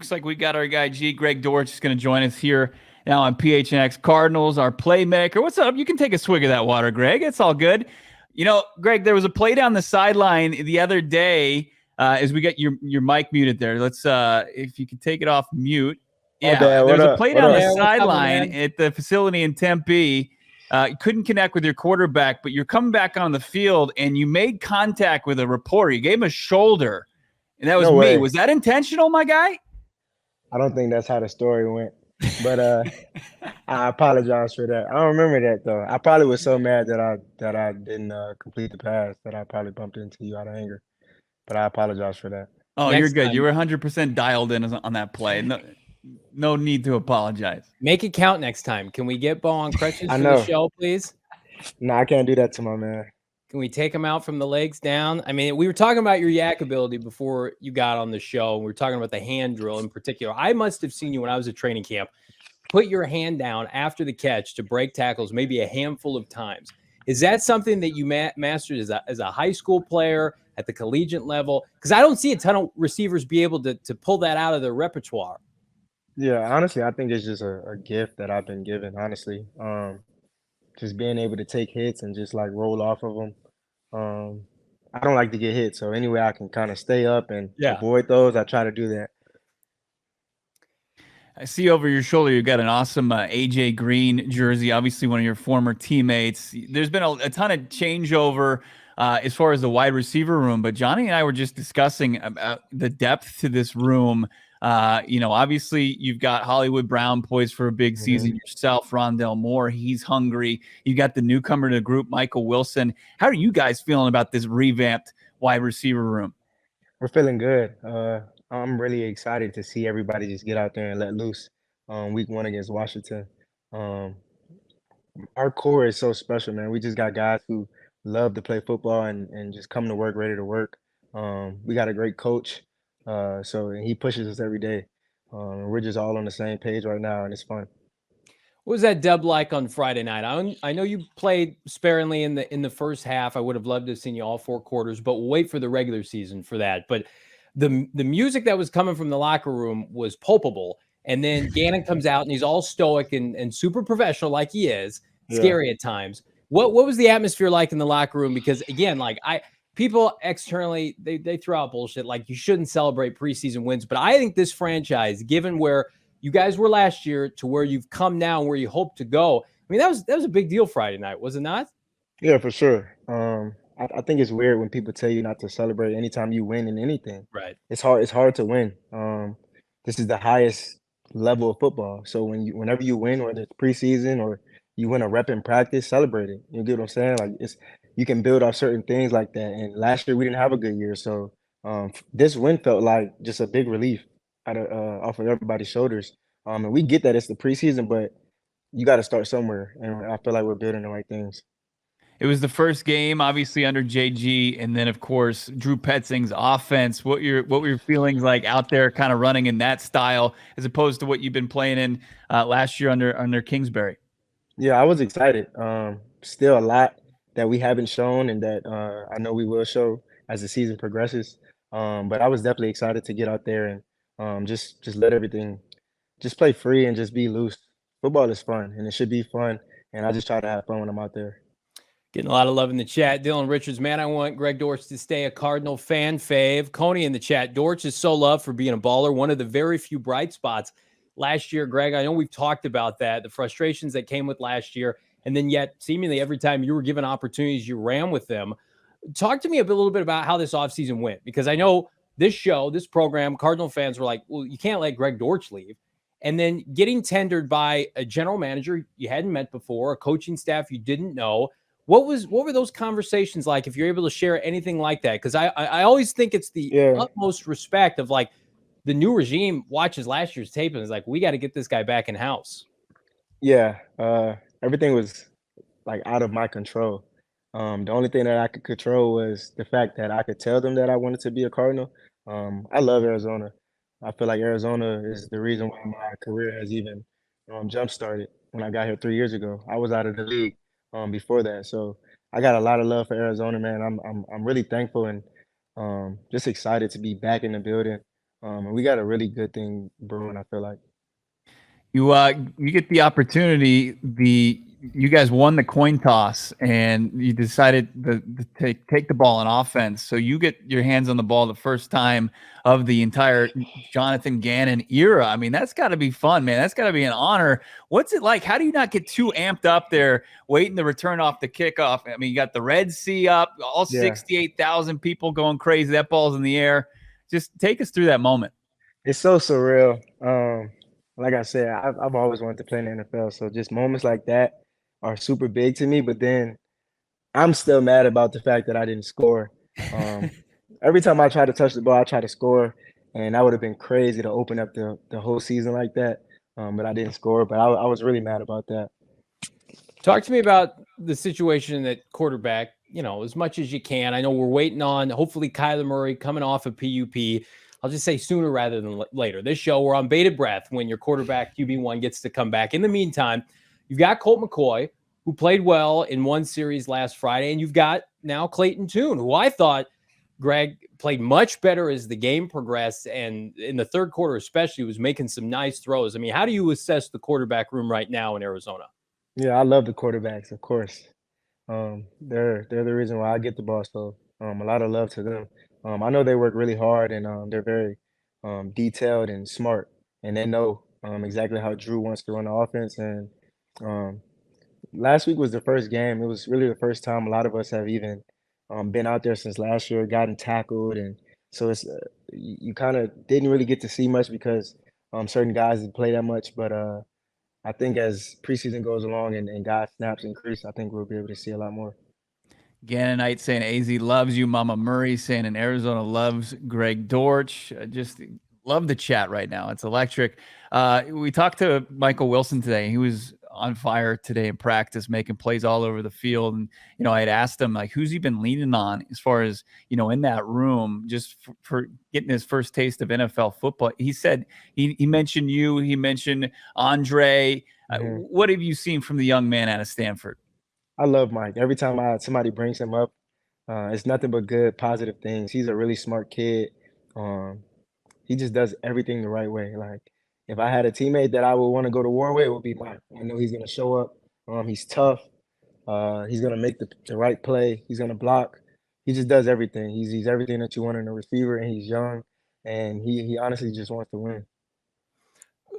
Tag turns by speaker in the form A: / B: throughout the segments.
A: Looks like we got our guy Greg Dortch is going to join us here now on PHNX Cardinals, our playmaker. What's up? You can take a swig of that water, Greg. It's all good. You know, Greg, there was a play down the sideline the other day. As we get your mic muted there, let's if you could take it off mute. Yeah, there was a play down the sideline at the facility in Tempe. You couldn't connect with your quarterback, but you're coming back on the field and you made contact with a reporter. You gave him a shoulder, and that was me. Was that intentional, my guy?
B: I don't think that's how the story went, but I apologize for that. I don't remember that though. I probably was so mad that I didn't complete the pass that I probably bumped into you out of anger. But I apologize for that.
A: Oh, you're good. You were 100% dialed in on that play. No need to apologize.
C: Make it count next time. Can we get Bo on crutches for the show, please?
B: No, I can't do that to my man.
C: Can we take him out from the legs down? I mean, we were talking about your yak ability before you got on the show. We were talking about the hand drill in particular. I must have seen you when I was at training camp. Put your hand down after the catch to break tackles maybe a handful of times. Is that something that you mastered as a high school player at the collegiate level? Because I don't see a ton of receivers be able to pull that out of their repertoire.
B: Yeah, honestly, I think it's just a gift that I've been given, honestly. Just being able to take hits and just like roll off of them. I don't like to get hit, so anyway I can kind of stay up and avoid those, I try to do that.
A: I see over your shoulder you got an awesome AJ Green jersey, obviously one of your former teammates. There's been a ton of changeover as far as the wide receiver room, but Johnny and I were just discussing about the depth to this room. Obviously you've got Hollywood Brown poised for a big season yourself, Rondell Moore, he's hungry. You got the newcomer to the group, Michael Wilson. How are you guys feeling about this revamped wide receiver room?
B: We're feeling good. I'm really excited to see everybody just get out there and let loose. Week 1 against Washington. Our core is so special, man. We just got guys who love to play football and just come to work ready to work. We got a great coach. So he pushes us every day. We're just all on the same page right now, and it's fun.
C: What was that dub like on Friday night? I know you played sparingly in the first half. I would have loved to have seen you all 4 quarters, but we'll wait for the regular season for that. But the music that was coming from the locker room was palpable. And then Gannon comes out and he's all stoic and super professional like he is, scary at times. What was the atmosphere like in the locker room? Because again, like people externally, they throw out bullshit like you shouldn't celebrate preseason wins. But I think this franchise, given where you guys were last year to where you've come now and where you hope to go, I mean, that was a big deal Friday night, was it not?
B: Yeah, for sure. I think it's weird when people tell you not to celebrate anytime you win in anything.
C: Right.
B: It's hard to win. This is the highest level of football. So whenever you win, whether it's preseason or you win a rep in practice, celebrate it. You get what I'm saying? Like you can build off certain things like that. And last year we didn't have a good year, so this win felt like just a big relief off of everybody's shoulders. And we get that it's the preseason, but you got to start somewhere. And I feel like we're building the right things.
A: It was the first game, obviously, under JG, and then, of course, Drew Petzing's offense. What were your feelings like out there kind of running in that style as opposed to what you've been playing in last year under Kingsbury?
B: Yeah, I was excited. Still a lot that we haven't shown and that I know we will show as the season progresses. But I was definitely excited to get out there and just let everything just play free and just be loose. Football is fun, and it should be fun, and I just try to have fun when I'm out there.
C: Getting a lot of love in the chat. Dylan Richards, man, I want Greg Dortch to stay a Cardinal fan fave. Coney in the chat. Dortch is so loved for being a baller. One of the very few bright spots last year, Greg. I know we've talked about that, the frustrations that came with last year, and then yet seemingly every time you were given opportunities, you ran with them. Talk to me a little bit about how this offseason went, because I know this program, Cardinal fans were like, well, you can't let Greg Dortch leave. And then getting tendered by a general manager you hadn't met before, a coaching staff you didn't know. What were those conversations like, if you're able to share anything like that? Because I always think it's the utmost respect of like the new regime watches last year's tape and is like, we got to get this guy back in house.
B: Yeah, everything was like out of my control. The only thing that I could control was the fact that I could tell them that I wanted to be a Cardinal. I love Arizona. I feel like Arizona is the reason why my career has even jump-started when I got here 3 years ago. I was out of the league before that. So I got a lot of love for Arizona, man. I'm really thankful and just excited to be back in the building. And we got a really good thing brewing, I feel like.
A: You get the opportunity. You guys won the coin toss, and you decided to take the ball on offense. So you get your hands on the ball the first time of the entire Jonathan Gannon era. I mean, that's got to be fun, man. That's got to be an honor. What's it like? How do you not get too amped up there, waiting to return off the kickoff? I mean, you got the Red Sea up, all
B: Yeah.
A: 68,000 people going crazy. That ball's in the air. Just take us through that moment.
B: It's so surreal. Like I said, I've always wanted to play in the NFL, so just moments like that are super big to me. But then I'm still mad about the fact that I didn't score. Every time I try to touch the ball, I try to score, and that would have been crazy to open up the whole season like that. But I didn't score. But I was really mad about that.
C: Talk to me about the situation at quarterback, as much as you can. I know we're waiting on, hopefully, Kyler Murray coming off of PUP. I'll just say sooner rather than later. This show, we're on bated breath when your quarterback QB1 gets to come back. In the meantime, you've got Colt McCoy, who played well in one series last Friday, and you've got now Clayton Tune, who I thought, Greg, played much better as the game progressed, and in the third quarter especially was making some nice throws. I mean, how do you assess the quarterback room right now in Arizona?
B: Yeah, I love the quarterbacks, of course. They're the reason why I get the ball. So a lot of love to them. I know they work really hard, and they're very detailed and smart, and they know exactly how Drew wants to run the offense. And um, last week was the first game. It was really the first time a lot of us have even been out there since last year, gotten tackled, and so it's you kind of didn't really get to see much because certain guys didn't play that much. But I think as preseason goes along and guys snaps increase, I think we'll be able to see a lot more.
A: Gannonite saying AZ loves you. Mama Murray saying in Arizona loves Greg Dortch. Just love the chat right now. It's electric. We talked to Michael Wilson today. He was on fire today in practice, making plays all over the field. And, I had asked him, like, who's he been leaning on as far as, in that room, just for getting his first taste of NFL football. He said, he mentioned you, he mentioned Andre. What have you seen from the young man out of Stanford?
B: I love Mike. Every time somebody brings him up, it's nothing but good, positive things. He's a really smart kid. Um, he just does everything the right way. Like if I had a teammate that I would want to go to war with, it would be Mike. I know he's gonna show up. He's tough. He's gonna make the right play. He's gonna block. He just does everything. He's everything that you want in a receiver, and he's young, and he honestly just wants to win.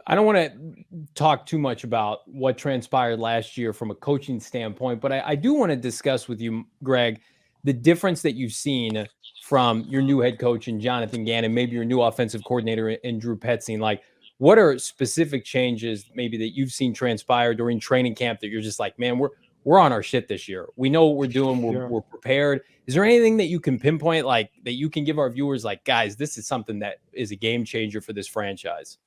C: I don't want to talk too much about what transpired last year from a coaching standpoint, but I do want to discuss with you, Greg, the difference that you've seen from your new head coach and Jonathan Gannon, maybe your new offensive coordinator in Drew Petzing. Like, what are specific changes maybe that you've seen transpire during training camp that you're just like, man, we're on our shit this year. We know what we're doing. We're prepared. Is there anything that you can pinpoint, like that you can give our viewers, like, guys, this is something that is a game changer for this franchise?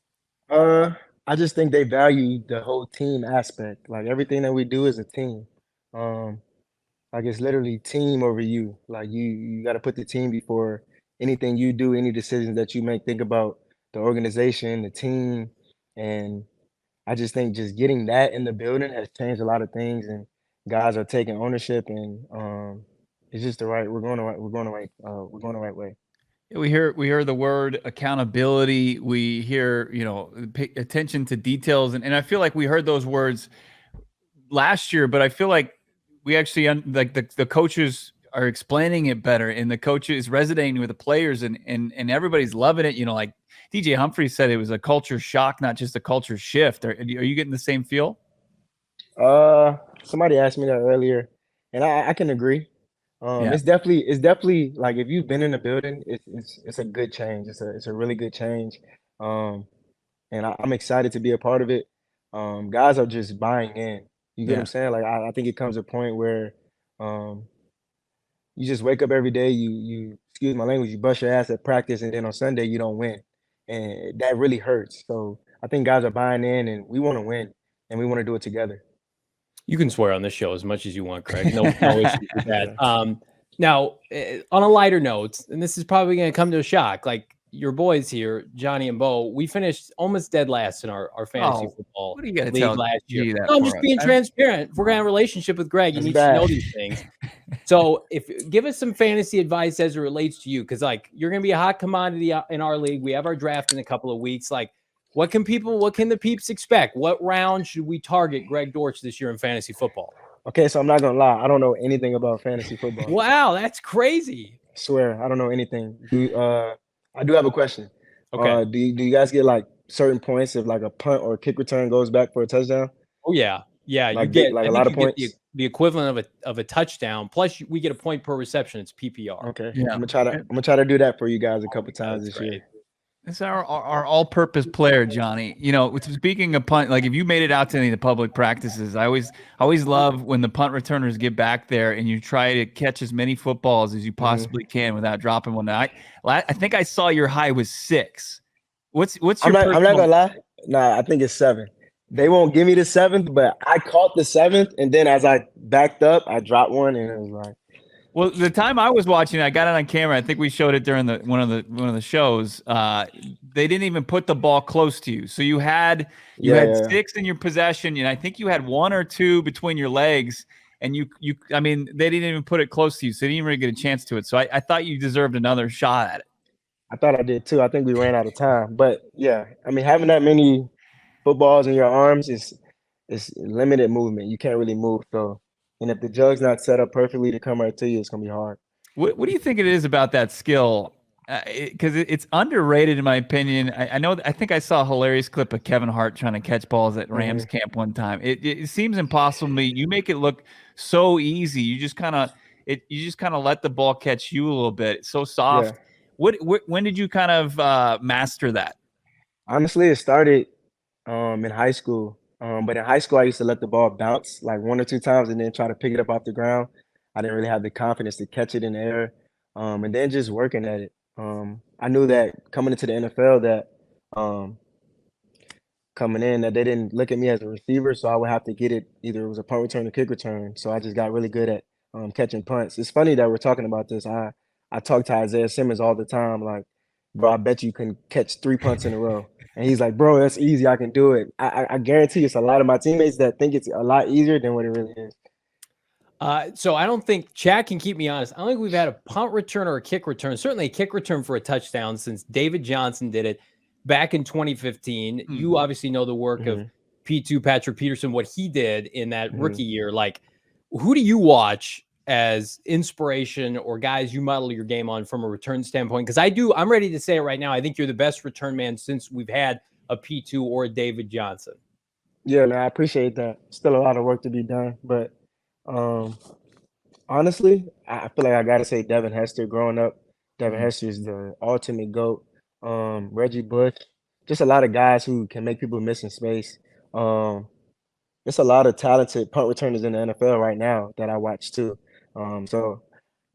B: I just think they value the whole team aspect. Like everything that we do is a team. Like it's literally team over you. Like you got to put the team before anything you do, any decisions that you make. Think about the organization, the team, and I just think just getting that in the building has changed a lot of things, and guys are taking ownership, and it's just the right. We're going the right way.
A: We hear the word accountability. We hear, pay attention to details. And I feel like we heard those words last year, but I feel like we actually, like the coaches are explaining it better, and the coach is resonating with the players, and everybody's loving it. Like DJ Humphries said, it was a culture shock, not just a culture shift. Are you getting the same feel?
B: Somebody asked me that earlier, and I can agree. It's definitely like if you've been in the building, it's a good change. It's a really good change. And I'm excited to be a part of it. Guys are just buying in. You get what I'm saying? Like I think it comes a point where you just wake up every day, you excuse my language, you bust your ass at practice, and then on Sunday you don't win. And that really hurts. So I think guys are buying in, and we want to win, and we want to do it together.
C: You can swear on this show as much as you want, Craig. No issues with that. Now, on a lighter note, and this is probably going to come to a shock, like your boys here, Johnny and Bo, we finished almost dead last in our fantasy football
A: what do you got to
C: league
A: tell
C: last year.
A: G that
C: No, I'm
A: for
C: just
A: us?
C: being transparent. If we're going to have a relationship with Greg, you need to know these things. So give us some fantasy advice as it relates to you, because like you're going to be a hot commodity in our league. We have our draft in a couple of weeks. Like, what can the peeps expect? What round should we target Greg Dortch this year in fantasy football?
B: Okay, so I'm not gonna lie, I don't know anything about fantasy football.
C: Wow, that's crazy.
B: I swear, I don't know anything. I do have a question.
C: Okay.
B: Do you guys get like certain points if like a punt or a kick return goes back for a touchdown?
C: Oh yeah. Yeah,
B: Like
C: you get
B: like
C: I
B: a
C: think
B: lot
C: you
B: of
C: get
B: points.
C: the equivalent of a touchdown. Plus we get a point per reception. It's PPR.
B: Okay,
A: Yeah.
B: I'm gonna try to do that for you guys a couple times this year.
A: It's our all-purpose player, Johnny. You know, speaking of punt, like if you made it out to any of the public practices, I always love when the punt returners get back there and you try to catch as many footballs as you possibly can without dropping one. I think I saw your high was 6. What's your?
B: I'm not gonna lie. Nah, I think it's 7. They won't give me the 7th, but I caught the 7th, and then as I backed up, I dropped one, and it was like.
A: Well, the time I was watching, I got it on camera. I think we showed it during one of the shows. They didn't even put the ball close to you, so you had 6 in your possession, and I think you had 1 or 2 between your legs. And I mean, they didn't even put it close to you, so you didn't really get a chance to it. So I thought you deserved another shot at it.
B: I thought I did too. I think we ran out of time, but yeah, I mean, having that many footballs in your arms is limited movement. You can't really move, so. And if the jug's not set up perfectly to come right to you, it's gonna be hard.
A: What do you think it is about that skill? Because it's underrated in my opinion. I think I saw a hilarious clip of Kevin Hart trying to catch balls at Rams camp one time. It seems impossible to me. You make it look so easy. You just kind of let the ball catch you a little bit. It's so soft. Yeah. When did you kind of master that?
B: Honestly, it started in high school. But in high school, I used to let the ball bounce like 1 or 2 times and then try to pick it up off the ground. I didn't really have the confidence to catch it in the air. And then just working at it. I knew that coming into the NFL that that they didn't look at me as a receiver, so I would have to get it either it was a punt return or kick return. So I just got really good at catching punts. It's funny that we're talking about this. I talk to Isaiah Simmons all the time, like, bro, I bet you can catch 3 punts in a row. And he's like, bro, that's easy. I can do it. I guarantee it's a lot of my teammates that think it's a lot easier than what it really is.
C: So I don't think Chad can keep me honest. I don't think we've had a punt return or a kick return, certainly a kick return for a touchdown since David Johnson did it back in 2015. You obviously know the work of P2 Patrick Peterson, what he did in that rookie year. Like, who do you watch as inspiration or guys you model your game on from a return standpoint? Because I'm ready to say it right now. I think you're the best return man since we've had a P2 or a David Johnson.
B: Yeah, man, I appreciate that. Still a lot of work to be done, but honestly, I feel like I gotta say Devin Hester. Growing up, Devin Hester is the ultimate GOAT. Reggie Bush, just a lot of guys who can make people miss in space. There's a lot of talented punt returners in the NFL right now that I watch too. So,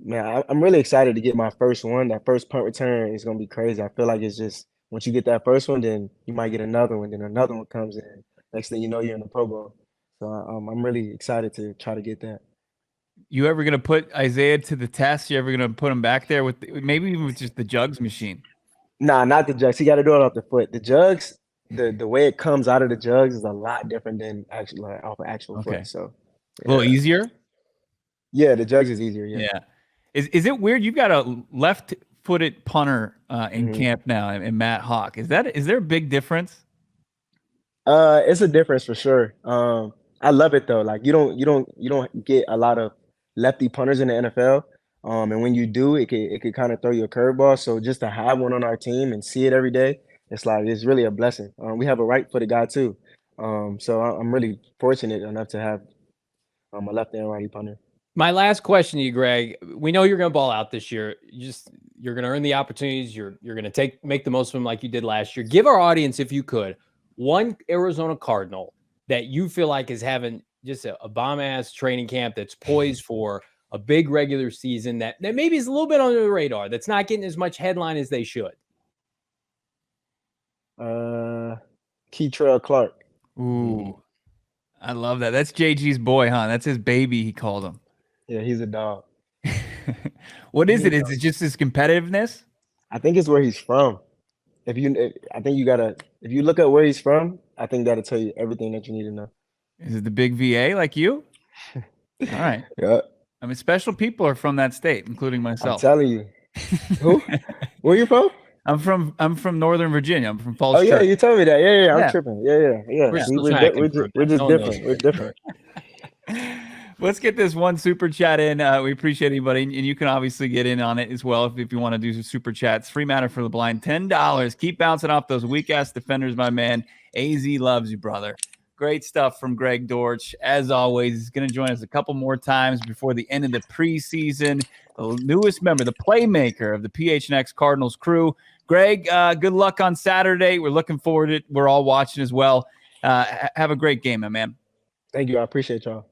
B: man, I'm really excited to get my first one. That first punt return is gonna be crazy. I feel like it's just once you get that first one, then you might get another one, then another one comes in. Next thing you know, you're in the Pro Bowl. So I'm really excited to try to get that.
A: You ever gonna put Isaiah to the test? You ever gonna put him back there with maybe even with just the jugs machine?
B: Nah, not the jugs. He got to do it off the foot. The jugs, the way it comes out of the jugs is a lot different than actually like, off an actual foot. So
A: a little easier.
B: Yeah, the jugs is easier.
A: Yeah. Is it weird? You've got a left-footed punter in camp now, and Matt Hawk. Is there a big difference?
B: It's a difference for sure. I love it though. Like you don't get a lot of lefty punters in the NFL. And when you do, it could kind of throw you a curveball. So just to have one on our team and see it every day, it's really a blessing. We have a right-footed guy too. So I'm really fortunate enough to have a lefty and righty punter.
C: My last question to you, Greg. We know you're going to ball out this year. You're going to earn the opportunities. You're going to make the most of them like you did last year. Give our audience, if you could, one Arizona Cardinal that you feel like is having just a bomb-ass training camp that's poised for a big regular season that maybe is a little bit under the radar, that's not getting as much headline as they should.
B: Keytrell Clark.
A: Ooh, I love that. That's JG's boy, huh? That's his baby, he called him.
B: Yeah, he's a dog.
A: What is it? Is it just his competitiveness?
B: I think it's where he's from. I think you gotta, if you look at where he's from, I think that'll tell you everything that you need to know.
A: Is it the big VA like you? All right.
B: Yeah,
A: I mean, special people are from that state, including
B: I'm
A: myself.
B: telling you. Who? Where you from?
A: I'm from Northern Virginia. I'm from Falls
B: Oh yeah,
A: Church.
B: you told me that. Yeah, I'm
A: Yeah.
B: tripping. Yeah.
C: We're
B: See,
C: still
B: we're,
C: trying to
B: we're,
C: confirm
B: we're
C: that.
B: just
C: No one knows
B: different.
C: for
B: We're
C: sure.
B: different.
A: Let's get this one super chat in. We appreciate anybody, and you can obviously get in on it as well if you want to do some super chats. Free matter for the blind, $10. Keep bouncing off those weak ass defenders, my man. AZ loves you, brother. Great stuff from Greg Dortch. As always, he's going to join us a couple more times before the end of the preseason. The newest member, the playmaker of the PHNX Cardinals crew. Greg, good luck on Saturday. We're looking forward to it. We're all watching as well. Have a great game, my man.
B: Thank you. I appreciate y'all.